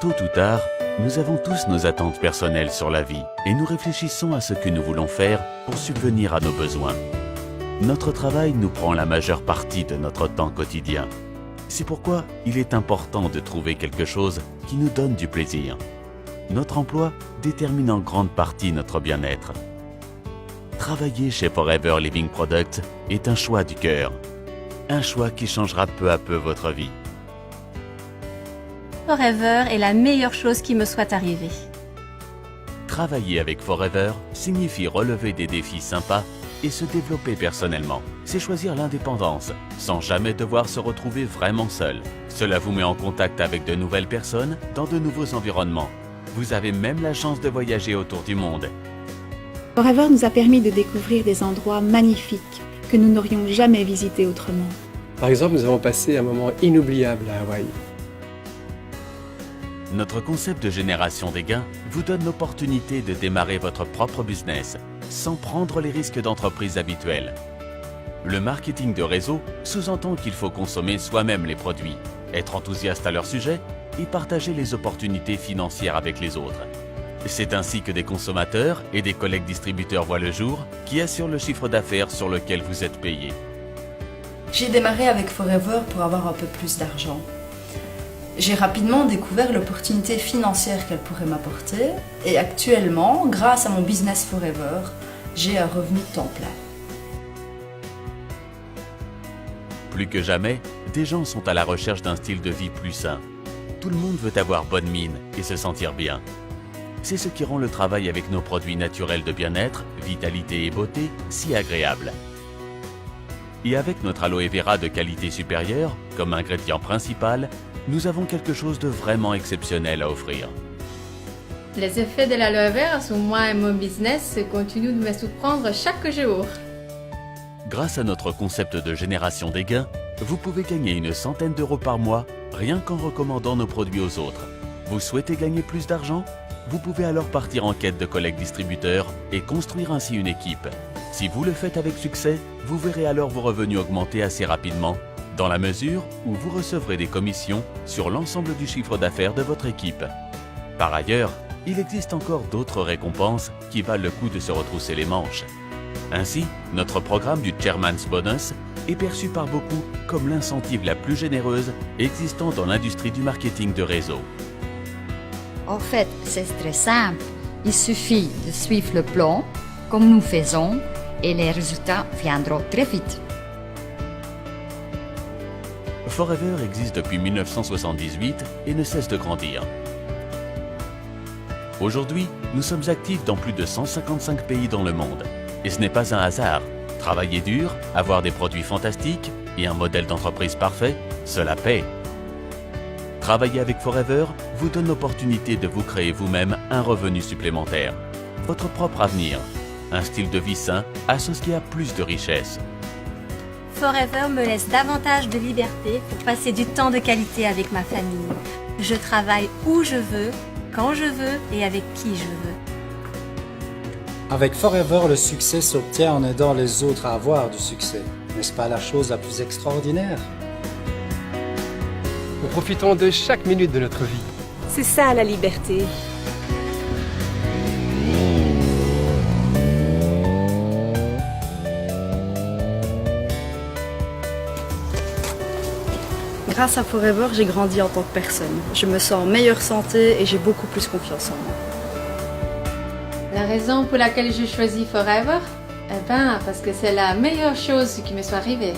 Tôt ou tard, nous avons tous nos attentes personnelles sur la vie et nous réfléchissons à ce que nous voulons faire pour subvenir à nos besoins. Notre travail nous prend la majeure partie de notre temps quotidien. C'est pourquoi il est important de trouver quelque chose qui nous donne du plaisir. Notre emploi détermine en grande partie notre bien-être. Travailler chez Forever Living Products est un choix du cœur. Un choix qui changera peu à peu votre vie. Forever est la meilleure chose qui me soit arrivée. Travailler avec Forever signifie relever des défis sympas et se développer personnellement. C'est choisir l'indépendance, sans jamais devoir se retrouver vraiment seul. Cela vous met en contact avec de nouvelles personnes dans de nouveaux environnements. Vous avez même la chance de voyager autour du monde. Forever nous a permis de découvrir des endroits magnifiques que nous n'aurions jamais visités autrement. Par exemple, nous avons passé un moment inoubliable à Hawaï. Notre concept de génération des gains vous donne l'opportunité de démarrer votre propre business sans prendre les risques d'entreprise habituels. Le marketing de réseau sous-entend qu'il faut consommer soi-même les produits, être enthousiaste à leur sujet et partager les opportunités financières avec les autres. C'est ainsi que des consommateurs et des collègues distributeurs voient le jour qui assurent le chiffre d'affaires sur lequel vous êtes payé. J'ai démarré avec Forever pour avoir un peu plus d'argent. J'ai rapidement découvert l'opportunité financière qu'elle pourrait m'apporter et actuellement, grâce à mon business Forever, j'ai un revenu de temps plein. Plus que jamais, des gens sont à la recherche d'un style de vie plus sain. Tout le monde veut avoir bonne mine et se sentir bien. C'est ce qui rend le travail avec nos produits naturels de bien-être, vitalité et beauté si agréable. Et avec notre aloe vera de qualité supérieure, comme ingrédient principal, nous avons quelque chose de vraiment exceptionnel à offrir. Les effets de l'aloe vera sur moi et mon business continuent de me surprendre chaque jour. Grâce à notre concept de génération des gains, vous pouvez gagner une centaine d'euros par mois rien qu'en recommandant nos produits aux autres. Vous souhaitez gagner plus d'argent? Vous pouvez alors partir en quête de collègues distributeurs et construire ainsi une équipe. Si vous le faites avec succès, vous verrez alors vos revenus augmenter assez rapidement, dans la mesure où vous recevrez des commissions sur l'ensemble du chiffre d'affaires de votre équipe. Par ailleurs, il existe encore d'autres récompenses qui valent le coup de se retrousser les manches. Ainsi, notre programme du Chairman's Bonus est perçu par beaucoup comme l'incentive la plus généreuse existant dans l'industrie du marketing de réseau. En fait, c'est très simple. Il suffit de suivre le plan, comme nous faisons, et les résultats viendront très vite. Forever existe depuis 1978 et ne cesse de grandir. Aujourd'hui, nous sommes actifs dans plus de 155 pays dans le monde. Et ce n'est pas un hasard. Travailler dur, avoir des produits fantastiques et un modèle d'entreprise parfait, cela paie. Travailler avec Forever vous donne l'opportunité de vous créer vous-même un revenu supplémentaire, votre propre avenir, un style de vie sain associé à plus de richesse. Forever me laisse davantage de liberté pour passer du temps de qualité avec ma famille. Je travaille où je veux, quand je veux et avec qui je veux. Avec Forever, le succès s'obtient en aidant les autres à avoir du succès. N'est-ce pas la chose la plus extraordinaire? Nous profitons de chaque minute de notre vie. C'est ça la liberté. Grâce à Forever, j'ai grandi en tant que personne. Je me sens en meilleure santé et j'ai beaucoup plus confiance en moi. La raison pour laquelle j'ai choisi Forever? Eh bien, parce que c'est la meilleure chose qui me soit arrivée.